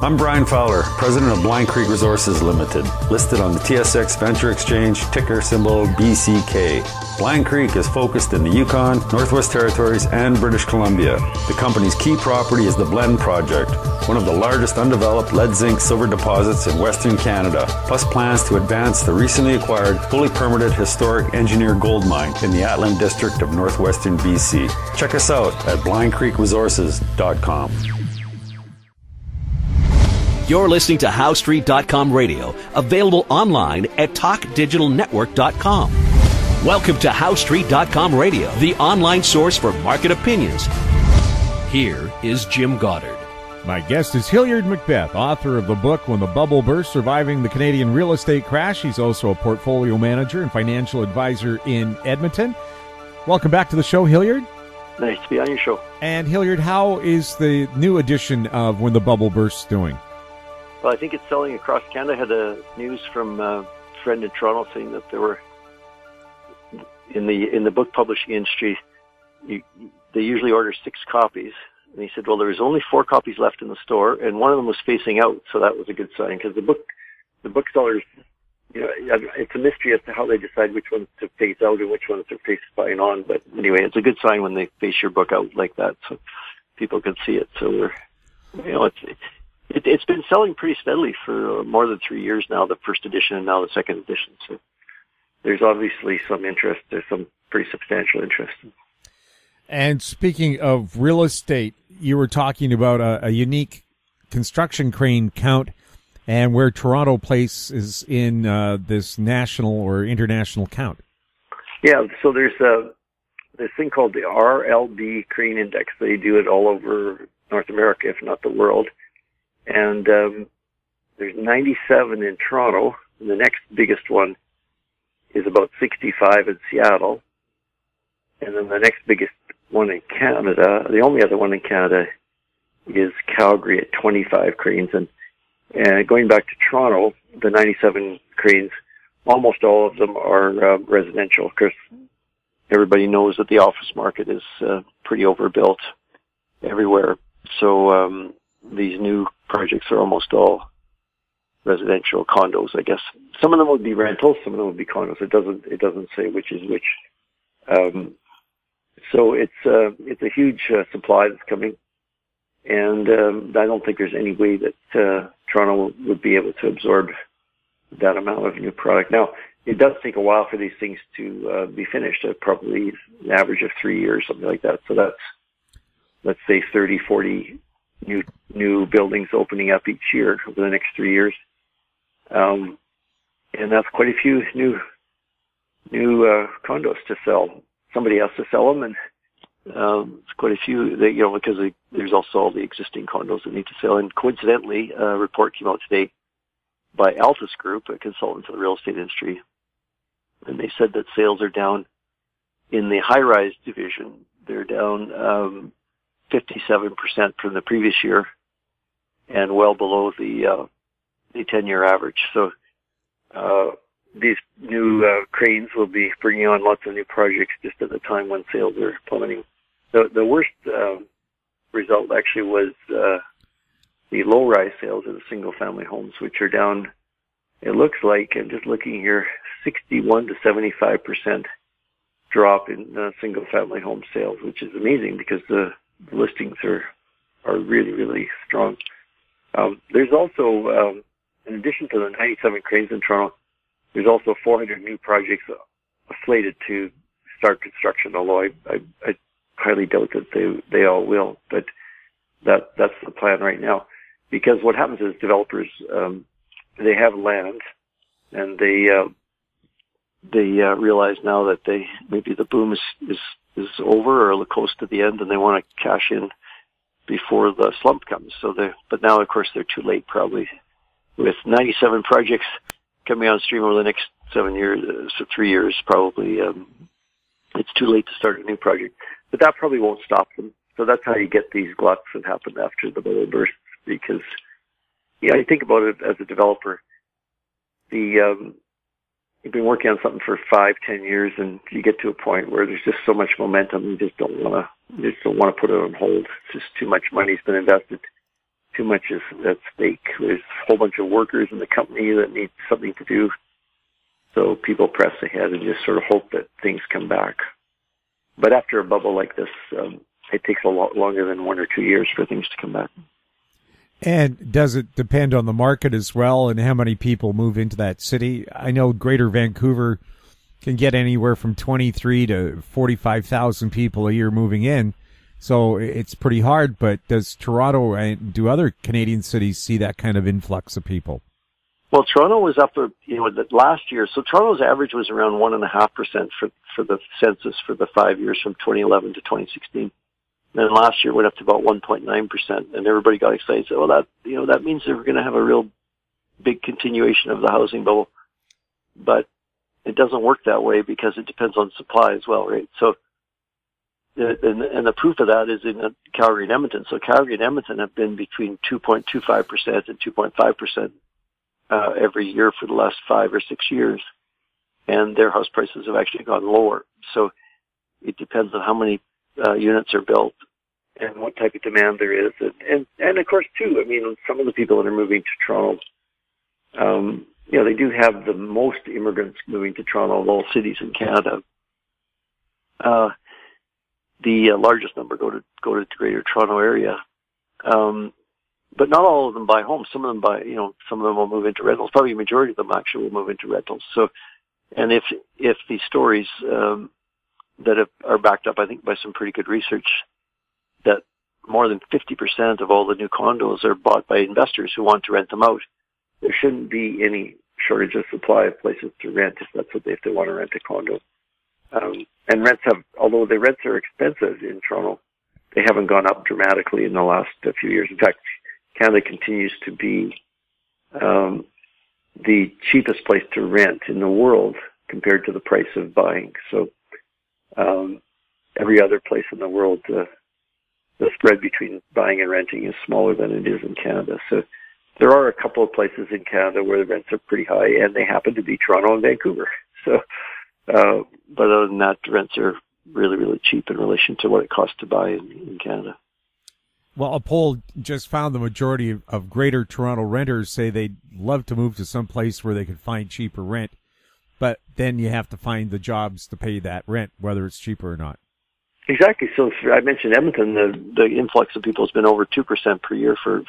I'm Brian Fowler, president of Blind Creek Resources Limited, listed on the TSX Venture Exchange, ticker symbol BCK. Blind Creek is focused in the Yukon, Northwest Territories, and British Columbia. The company's key property is the Blend Project, one of the largest undeveloped lead-zinc-silver deposits in Western Canada, plus plans to advance the recently acquired, fully permitted historic engineer gold mine in the Atlan District of Northwestern BC. Check us out at blindcreekresources.com. You're listening to HowStreet.com radio, available online at TalkDigitalNetwork.com. Welcome to HowStreet.com radio, the online source for market opinions. Here is Jim Goddard. My guest is Hilliard MacBeth, author of the book When the Bubble Burst, Surviving the Canadian Real Estate Crash. He's also a portfolio manager and financial advisor in Edmonton. Welcome back to the show, Hilliard. Nice to be on your show. And Hilliard, how is the new edition of When the Bubble Burst doing? Well, I think it's selling across Canada. I had news from a friend in Toronto saying that there were, in the book publishing industry, they usually order 6 copies. And he said, well, there was only 4 copies left in the store, and one of them was facing out, so that was a good sign, because the booksellers, it's a mystery as to how they decide which ones to face out and which ones to face spine on. But anyway, it's a good sign when they face your book out like that, so people can see it. So it's been selling pretty steadily for more than 3 years now, the first edition and now the second edition. So there's obviously some interest. There's some pretty substantial interest. And speaking of real estate, you were talking about a unique construction crane count and where Toronto places in this national or international count. Yeah, so there's this thing called the RLB Crane Index. They do it all over North America, if not the world. And there's 97 in Toronto, and the next biggest one is about 65 in Seattle. And then the next biggest one in Canada, the only other one in Canada, is Calgary at 25 cranes. And going back to Toronto, the 97 cranes, almost all of them are residential. Of course, everybody knows that the office market is pretty overbuilt everywhere. So these new projects are almost all residential condos, I guess. Some of them would be rentals, some of them would be condos. It doesn't say which is which. So it's a huge supply that's coming, and I don't think there's any way that Toronto would be able to absorb that amount of new product. Now, it does take a while for these things to be finished, probably an average of 3 years, something like that. So that's, let's say, 30, 40 new buildings opening up each year over the next 3 years. And that's quite a few new condos to sell. Somebody has to sell them, and it's quite a few, because there's also all the existing condos that need to sell. And coincidentally, a report came out today by Altus Group, a consultant to the real estate industry, and they said that sales are down in the high-rise division. They're down 57% from the previous year, and well below the 10-year average. So these new cranes will be bringing on lots of new projects just at the time when sales are plummeting. The worst result actually was the low-rise sales of the single-family homes, which are down, it looks like, I'm just looking here, 61 to 75% drop in single-family home sales, which is amazing because the listings are really, really strong. There's also, in addition to the 97 cranes in Toronto, there's also 400 new projects slated to start construction, although I highly doubt that they all will, but that's the plan right now. Because what happens is developers, they have land, and they realize now that maybe the boom is over or close to the end, and they want to cash in before the slump comes. But now, of course, they're too late, probably. With 97 projects coming on stream over the next 7 years, 3 years, probably, it's too late to start a new project. But that probably won't stop them. So that's how you get these gluts that happen after the bubble bursts, because, you think about it as a developer. You've been working on something for 5-10 years, and you get to a point where there's just so much momentum, you just don't want to put it on hold. It's just too much money's been invested. too much is at stake. There's a whole bunch of workers in the company that need something to do. So people press ahead and just sort of hope that things come back. But after a bubble like this, it takes a lot longer than 1 or 2 years for things to come back. And does it depend on the market as well and how many people move into that city? I know Greater Vancouver can get anywhere from 23 to 45,000 people a year moving in. So it's pretty hard, but does Toronto and do other Canadian cities see that kind of influx of people? Well, Toronto was up, last year. So Toronto's average was around 1.5% for the census for the 5 years from 2011 to 2016. And then last year went up to about 1.9%, and everybody got excited. So, well, that means that we're going to have a real big continuation of the housing bubble. But it doesn't work that way because it depends on supply as well, right? So, and the proof of that is in Calgary and Edmonton. So Calgary and Edmonton have been between 2.25% and 2.5% every year for the last 5 or 6 years, and their house prices have actually gone lower. So it depends on how many units are built and what type of demand there is. And of course, too, I mean, some of the people that are moving to Toronto, they do have the most immigrants moving to Toronto of all cities in Canada. The largest number go to the Greater Toronto area. But not all of them buy homes. Some of them will move into rentals. Probably a majority of them actually will move into rentals. So, and if these stories, that are backed up, I think, by some pretty good research, that more than 50% of all the new condos are bought by investors who want to rent them out. There shouldn't be any shortage of supply of places to rent if they want to rent a condo. And rents although the rents are expensive in Toronto, they haven't gone up dramatically in the last few years. In fact, Canada continues to be the cheapest place to rent in the world compared to the price of buying. So every other place in the world, the spread between buying and renting is smaller than it is in Canada. So there are a couple of places in Canada where the rents are pretty high, and they happen to be Toronto and Vancouver. So, but other than that, rents are really, really cheap in relation to what it costs to buy in Canada. Well, a poll just found the majority of Greater Toronto renters say they'd love to move to some place where they could find cheaper rent, but then you have to find the jobs to pay that rent, whether it's cheaper or not. Exactly. So I mentioned Edmonton, the influx of people has been over 2% per year for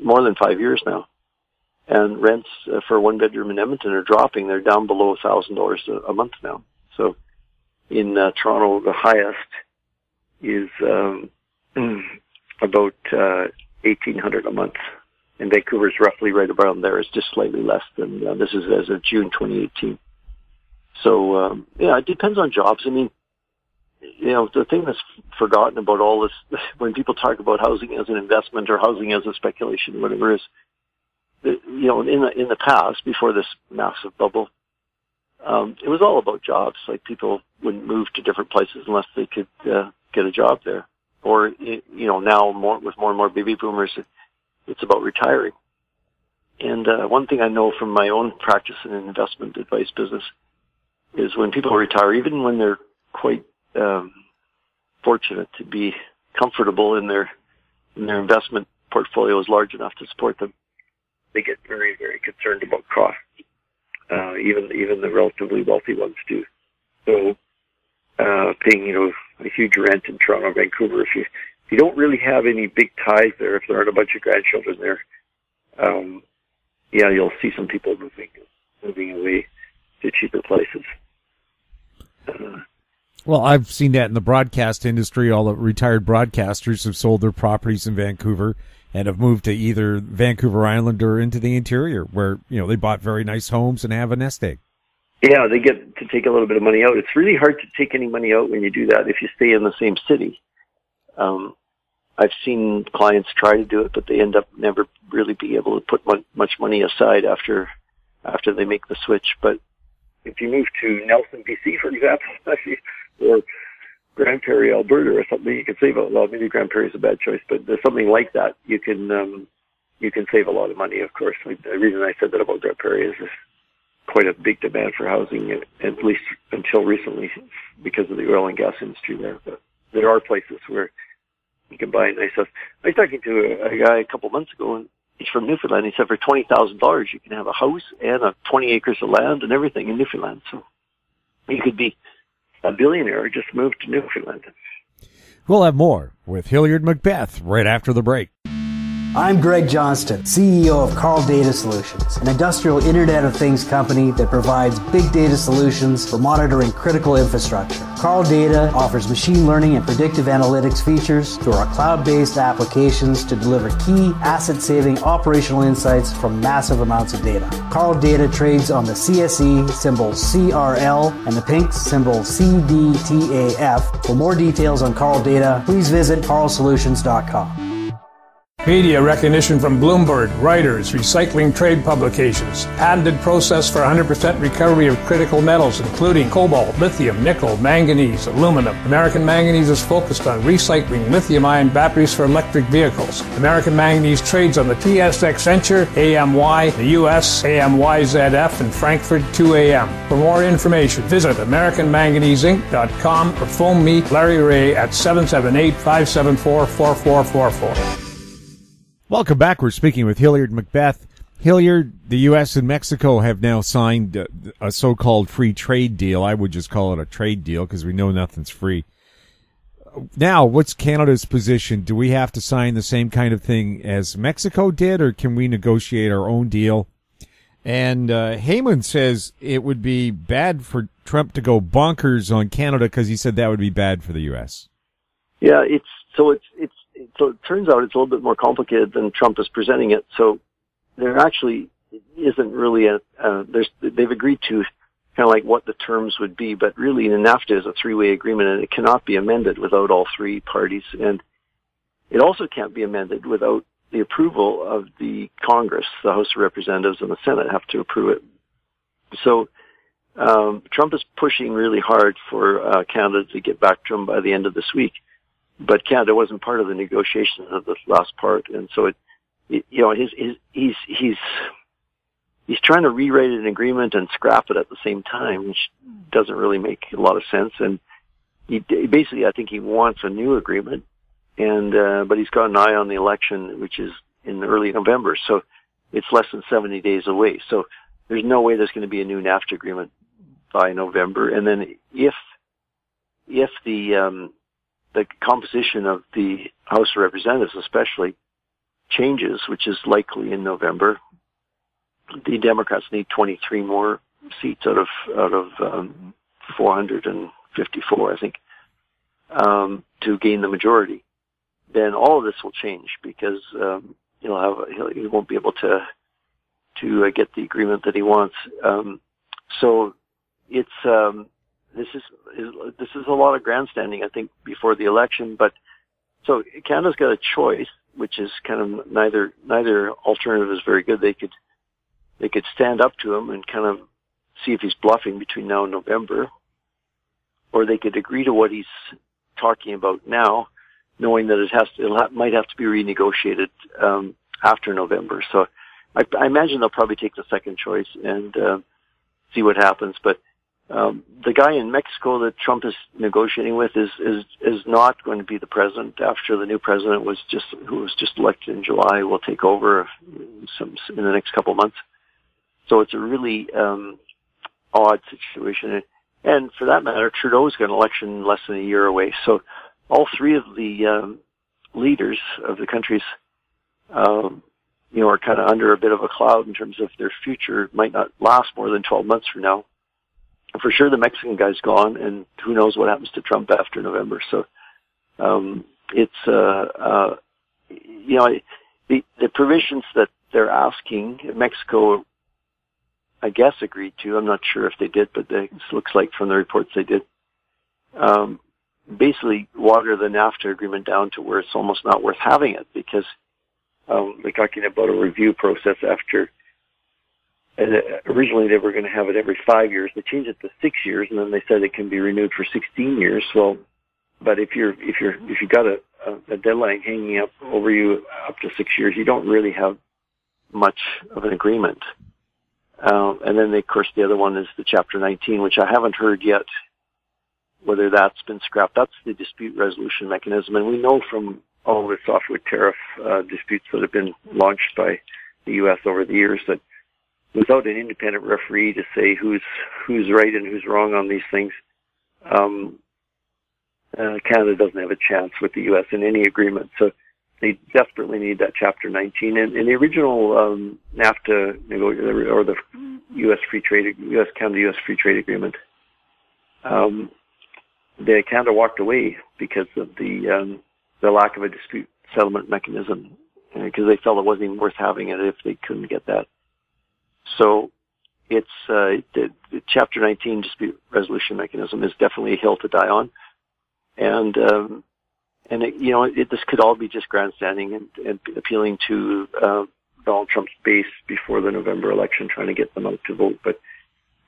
more than 5 years now. And rents for a one-bedroom in Edmonton are dropping. They're down below $1,000 a month now. So in Toronto, the highest is about $1,800 a month. And Vancouver's roughly right around there. It's just slightly less than, this is as of June 2018. So, it depends on jobs. I mean, the thing that's forgotten about all this, when people talk about housing as an investment or housing as a speculation, whatever it is, in the past, before this massive bubble, it was all about jobs. Like, people wouldn't move to different places unless they could get a job there. Or, now with more and more baby boomers, it's about retiring. And one thing I know from my own practice in an investment advice business is when people retire, even when they're quite fortunate to be comfortable in their investment portfolio is large enough to support them, they get very, very concerned about costs. Even the relatively wealthy ones do. So paying a huge rent in Toronto, Vancouver, if you don't really have any big ties there, if there aren't a bunch of grandchildren there, you'll see some people moving away to cheaper places. Well, I've seen that in the broadcast industry. All the retired broadcasters have sold their properties in Vancouver and have moved to either Vancouver Island or into the interior, where they bought very nice homes and have a nest egg. Yeah, they get to take a little bit of money out. It's really hard to take any money out when you do that if you stay in the same city. I've seen clients try to do it, but they end up never really being able to put much money aside after they make the switch. But if you move to Nelson, BC, for example, or Grand Prairie, Alberta, or something, you can save maybe Grand Prairie is a bad choice, but there's something like that. You can save a lot of money, of course. Like, the reason I said that about Grand Prairie is there's quite a big demand for housing, at least until recently, because of the oil and gas industry there. But there are places where You can buy a nice house. I was talking to a guy a couple months ago, and he's from Newfoundland. He said for $20,000 you can have a house and 20 acres of land and everything in Newfoundland. So you could be a billionaire or just move to Newfoundland. We'll have more with Hilliard MacBeth right after the break. I'm Greg Johnston, CEO of Carl Data Solutions, an industrial Internet of Things company that provides big data solutions for monitoring critical infrastructure. Carl Data offers machine learning and predictive analytics features through our cloud-based applications to deliver key asset-saving operational insights from massive amounts of data. Carl Data trades on the CSE, symbol CRL, and the pink symbol CDTAF. For more details on Carl Data, please visit carlsolutions.com. Media recognition from Bloomberg, Reuters, recycling trade publications. Patented process for 100% recovery of critical metals, including cobalt, lithium, nickel, manganese, aluminum. American Manganese is focused on recycling lithium-ion batteries for electric vehicles. American Manganese trades on the TSX Venture, AMY, the US, AMYZF, and Frankfurt 2AM. For more information, visit AmericanManganeseInc.com or phone me, Larry Ray, at 778-574-4444. Welcome back. We're speaking with Hilliard MacBeth. Hilliard, the U.S. and Mexico have now signed a so-called free trade deal. I would just call it a trade deal because we know nothing's free. Now, what's Canada's position? Do we have to sign the same kind of thing as Mexico did, or can we negotiate our own deal? And Heyman says it would be bad for Trump to go bonkers on Canada because he said that would be bad for the U.S. Yeah, so it turns out it's a little bit more complicated than Trump is presenting it. So there actually isn't really they've agreed to kind of like what the terms would be, but really the NAFTA is a three-way agreement and it cannot be amended without all three parties. And it also can't be amended without the approval of the Congress. The House of Representatives and the Senate have to approve it. So Trump is pushing really hard for Canada to get back to him by the end of this week. But Canada wasn't part of the negotiations of this last part, and so he's trying to rewrite an agreement and scrap it at the same time, which doesn't really make a lot of sense. And he basically, I think he wants a new agreement, and but he's got an eye on the election, which is in early November, so it's less than 70 days away. So there's no way there's going to be a new NAFTA agreement by November. And then if the composition of the House of Representatives especially changes, which is likely in November, the Democrats need 23 more seats out of 454, I think, to gain the majority. Then all of this will change because he won't be able to get the agreement that he wants. So it's this is a lot of grandstanding, I think, before the election. But so Canada's got a choice, which is kind of neither alternative is very good. They could stand up to him and kind of see if he's bluffing between now and November, or they could agree to what he's talking about now, knowing that it might have to be renegotiated after November. So I imagine they'll probably take the second choice and see what happens. But the guy in Mexico that Trump is negotiating with is not going to be the president after the new president who was just elected in July will take over in the next couple of months. So it's a really odd situation. And for that matter, Trudeau's got an election less than a year away. So all three of the leaders of the countries, are kind of under a bit of a cloud in terms of their future. Might not last more than 12 months from now. For sure, the Mexican guy's gone, and who knows what happens to Trump after November. So it's the provisions that they're asking Mexico, I guess, agreed to. I'm not sure if they did, but it looks like from the reports they did. Basically, water the NAFTA agreement down to where it's almost not worth having it because they're talking about a review process after. Originally, they were going to have it every 5 years. They changed it to 6 years, and then they said it can be renewed for 16 years. Well, but if you got a deadline hanging up over you up to 6 years, you don't really have much of an agreement. And then, of course, the other one is the Chapter 19, which I haven't heard yet whether that's been scrapped. That's the dispute resolution mechanism, and we know from all the softwood tariff disputes that have been launched by the U.S. over the years, that without an independent referee to say who's right and who's wrong on these things, Canada doesn't have a chance with the U.S. in any agreement. So they desperately need that Chapter 19. And in the original NAFTA or the U.S.-Canada-U.S. Free Trade Agreement, Canada walked away because of the lack of a dispute settlement mechanism, because they felt it wasn't even worth having it if they couldn't get that. So it's the Chapter 19 dispute resolution mechanism is definitely a hill to die on, and this could all be just grandstanding and appealing to Donald Trump's base before the November election, trying to get them out to vote. But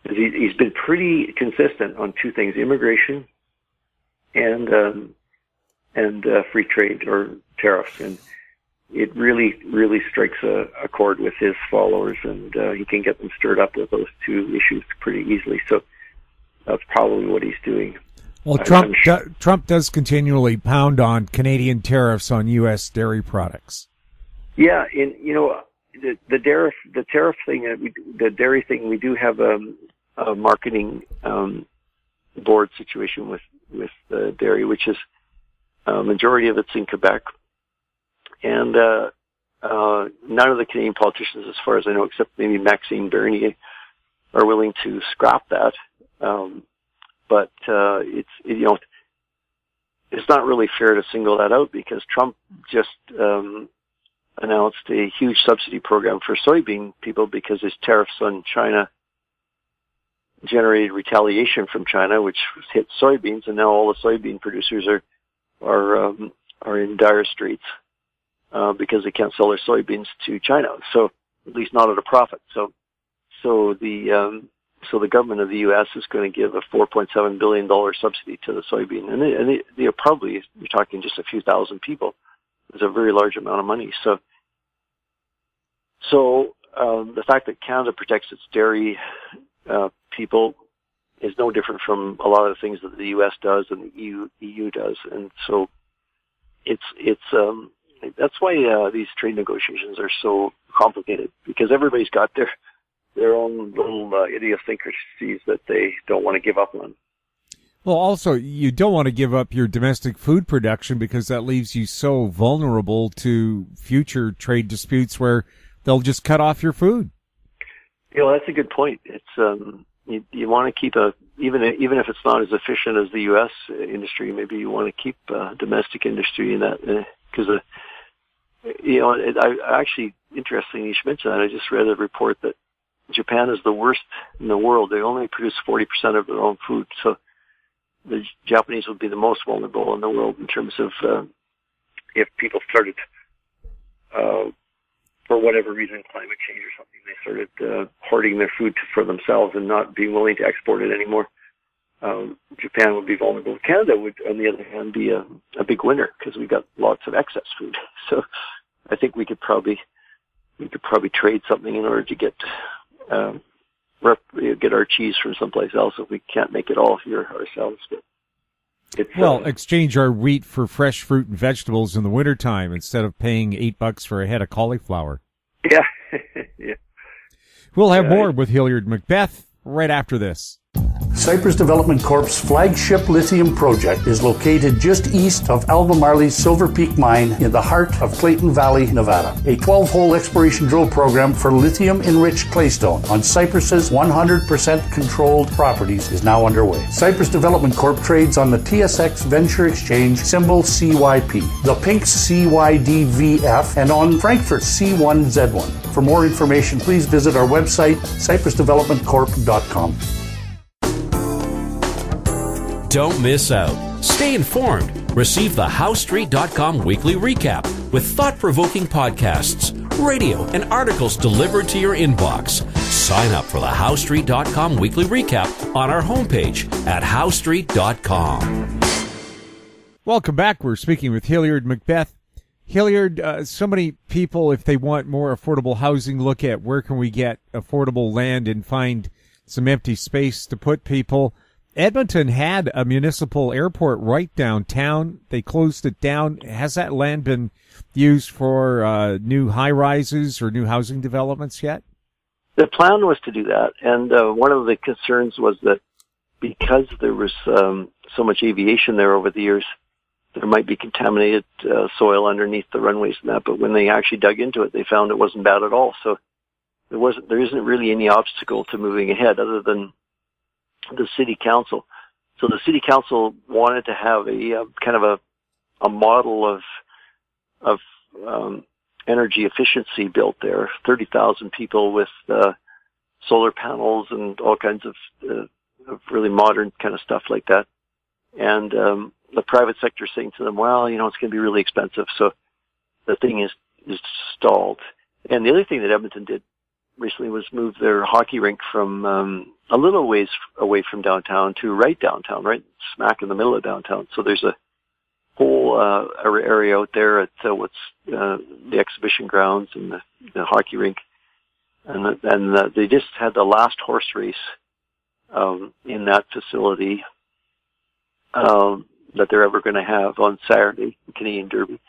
he's been pretty consistent on two things: immigration and free trade or tariffs, and it really strikes a chord with his followers, and he can get them stirred up with those two issues pretty easily. So that's probably what he's doing. Well, Trump does continually pound on Canadian tariffs on U.S. dairy products. Yeah, and the tariff thing, the dairy thing, we do have a marketing board situation with dairy, which is majority of it's in Quebec. And none of the Canadian politicians, as far as I know, except maybe Maxime Bernier, are willing to scrap that. But it's not really fair to single that out, because Trump just announced a huge subsidy program for soybean people because his tariffs on China generated retaliation from China, which hit soybeans, and now all the soybean producers are in dire straits. Because they can't sell their soybeans to China, so at least not at a profit. So the government of the U.S. is going to give a $4.7 billion subsidy to the soybean, and they probably, you're talking just a few thousand people. It's a very large amount of money. So the fact that Canada protects its dairy people is no different from a lot of the things that the U.S. does and the EU does, and so that's why these trade negotiations are so complicated, because everybody's got their own little idiosyncrasies that they don't want to give up on. Well, also, you don't want to give up your domestic food production, because that leaves you so vulnerable to future trade disputes where they'll just cut off your food. That's a good point. It's you want to keep even if it's not as efficient as the U.S. industry, maybe you want to keep domestic industry in that, because I actually, interesting you should mention that. I just read a report that Japan is the worst in the world. They only produce 40% of their own food. So the Japanese would be the most vulnerable in the world in terms of if people started, for whatever reason, climate change or something, they started hoarding their food for themselves and not being willing to export it anymore. Japan would be vulnerable. Canada would, on the other hand, be a big winner, because we got lots of excess food. So I think we could probably trade something in order to get our cheese from someplace else if we can't make it all here ourselves. But exchange our wheat for fresh fruit and vegetables in the wintertime instead of paying $8 for a head of cauliflower. Yeah. Yeah. We'll have more with Hilliard MacBeth right after this. Cypress Development Corp's flagship lithium project is located just east of Albemarle's Silver Peak mine in the heart of Clayton Valley, Nevada. A 12-hole exploration drill program for lithium-enriched claystone on Cypress's 100% controlled properties is now underway. Cypress Development Corp trades on the TSX Venture Exchange, symbol CYP, the Pink's CYDVF, and on Frankfurt's C1Z1. For more information, please visit our website, cypressdevelopmentcorp.com. Don't miss out. Stay informed. Receive the HowStreet.com weekly recap with thought-provoking podcasts, radio, and articles delivered to your inbox. Sign up for the HowStreet.com weekly recap on our homepage at HowStreet.com. Welcome back. We're speaking with Hilliard MacBeth. Hilliard, so many people, if they want more affordable housing, look at where can we get affordable land and find some empty space to put people. Edmonton had a municipal airport right downtown. They closed it down. Has that land been used for new high-rises or new housing developments yet? The plan was to do that, and one of the concerns was that because there was so much aviation there over the years, there might be contaminated soil underneath the runways and that, but when they actually dug into it, they found it wasn't bad at all. So there isn't really any obstacle to moving ahead other than the city council. So the city council wanted to have a kind of a model of energy efficiency built there. 30,000 people with solar panels and all kinds of really modern kind of stuff like that. And the private sector saying to them, well, it's going to be really expensive. So the thing is stalled. And the other thing that Edmonton did recently was move their hockey rink from a little ways away from downtown to right downtown, right smack in the middle of downtown. So there's a whole area out there at what's the exhibition grounds and the hockey rink. And they just had the last horse race in that facility that they're ever going to have on Saturday, the Canadian Derby.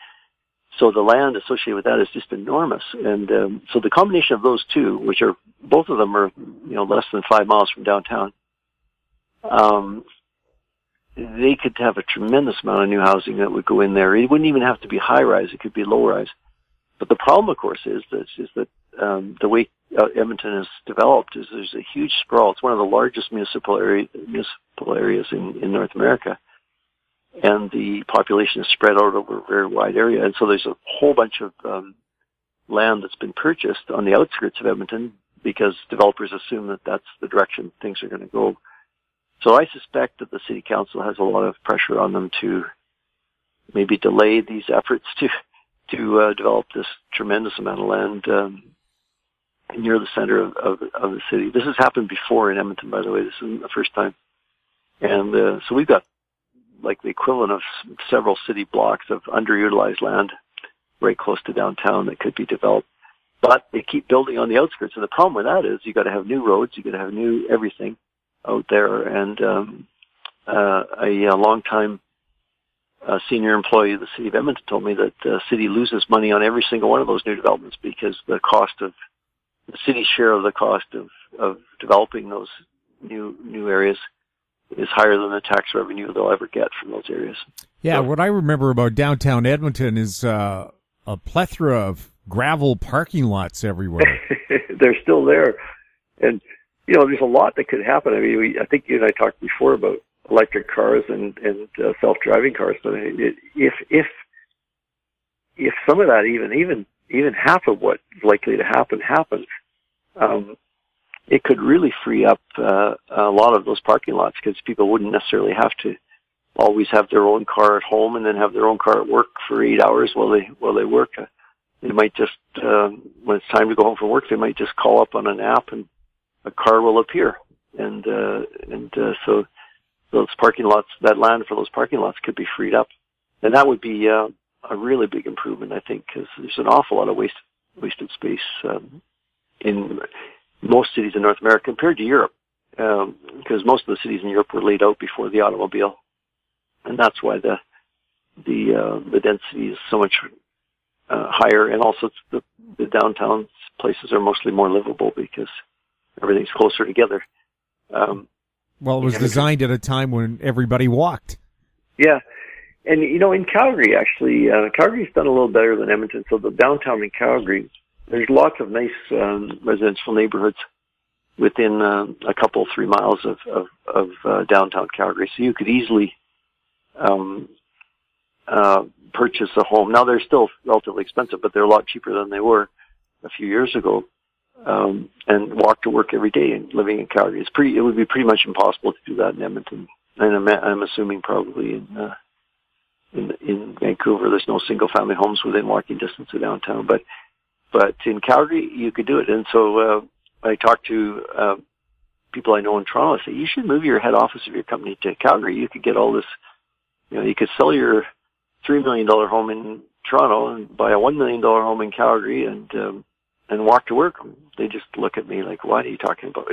So the land associated with that is just enormous. And so the combination of those two, which are, both of them are, less than 5 miles from downtown, they could have a tremendous amount of new housing that would go in there. It wouldn't even have to be high-rise. It could be low-rise. But the problem, of course, is that the way Edmonton is developed is there's a huge sprawl. It's one of the largest municipal areas in North America. And the population is spread out over a very wide area. And so there's a whole bunch of land that's been purchased on the outskirts of Edmonton because developers assume that that's the direction things are going to go. So I suspect that the city council has a lot of pressure on them to maybe delay these efforts to develop this tremendous amount of land near the center of the city. This has happened before in Edmonton, by the way. This isn't the first time. And so we've got like the equivalent of several city blocks of underutilized land right close to downtown that could be developed. But they keep building on the outskirts. And the problem with that is you got to have new roads, you got to have new everything out there. And a long-time senior employee of the city of Edmonton told me that the city loses money on every single one of those new developments because the city's share of the cost of developing those new areas is higher than the tax revenue they'll ever get from those areas. Yeah, so, what I remember about downtown Edmonton is a plethora of gravel parking lots everywhere. They're still there. And, there's a lot that could happen. I mean, I think you and I talked before about electric cars and self-driving cars, but if some of that, even half of what's likely to happen happens, it could really free up a lot of those parking lots because people wouldn't necessarily have to always have their own car at home and then have their own car at work for 8 hours while they work. They might just when it's time to go home from work, they might just call up on an app and a car will appear. And so those parking lots, that land for those parking lots could be freed up, and that would be a really big improvement, I think, because there's an awful lot of wasted space in most cities in North America compared to Europe, because most of the cities in Europe were laid out before the automobile, and that's why the density is so much higher, and also the downtown places are mostly more livable because everything's closer together. Well, it was designed at a time when everybody walked. Yeah. And, in Calgary, actually, Calgary's done a little better than Edmonton. So the downtown in Calgary, there's lots of nice residential neighborhoods within a couple, 3 miles of downtown Calgary. So you could easily purchase a home. Now, they're still relatively expensive, but they're a lot cheaper than they were a few years ago. And walk to work every day and living in Calgary. It would be pretty much impossible to do that in Edmonton. And I'm assuming probably in Vancouver, there's no single family homes within walking distance of downtown. But in Calgary, you could do it. And so, I talked to, people I know in Toronto. I say, you should move your head office of your company to Calgary. You could get all this, you could sell your $3 million home in Toronto and buy a $1 million home in Calgary and walk to work. They just look at me like, what are you talking about?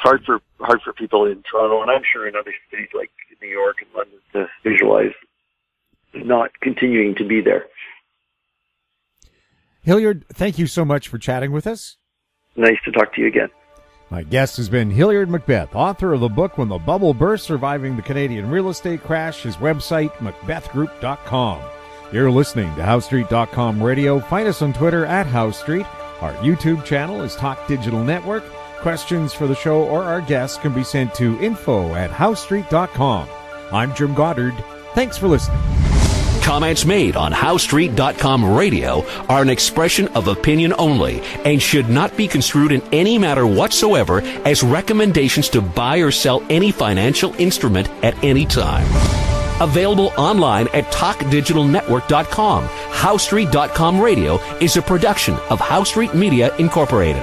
hard for people in Toronto, and I'm sure in other cities like New York and London, to visualize not continuing to be there. Hilliard, thank you so much for chatting with us. Nice to talk to you again. My guest has been Hilliard MacBeth, author of the book When the Bubble Burst, Surviving the Canadian Real Estate Crash. His website, macbethgroup.com. You're listening to HowStreet.com radio. Find us on Twitter at HowStreet. Our YouTube channel is Talk Digital Network. Questions for the show or our guests can be sent to info@HowStreet.com. I'm Jim Goddard. Thanks for listening. Comments made on HowStreet.com radio are an expression of opinion only and should not be construed in any matter whatsoever as recommendations to buy or sell any financial instrument at any time. Available online at TalkDigitalNetwork.com. HowStreet.com radio is a production of HowStreet Media Incorporated.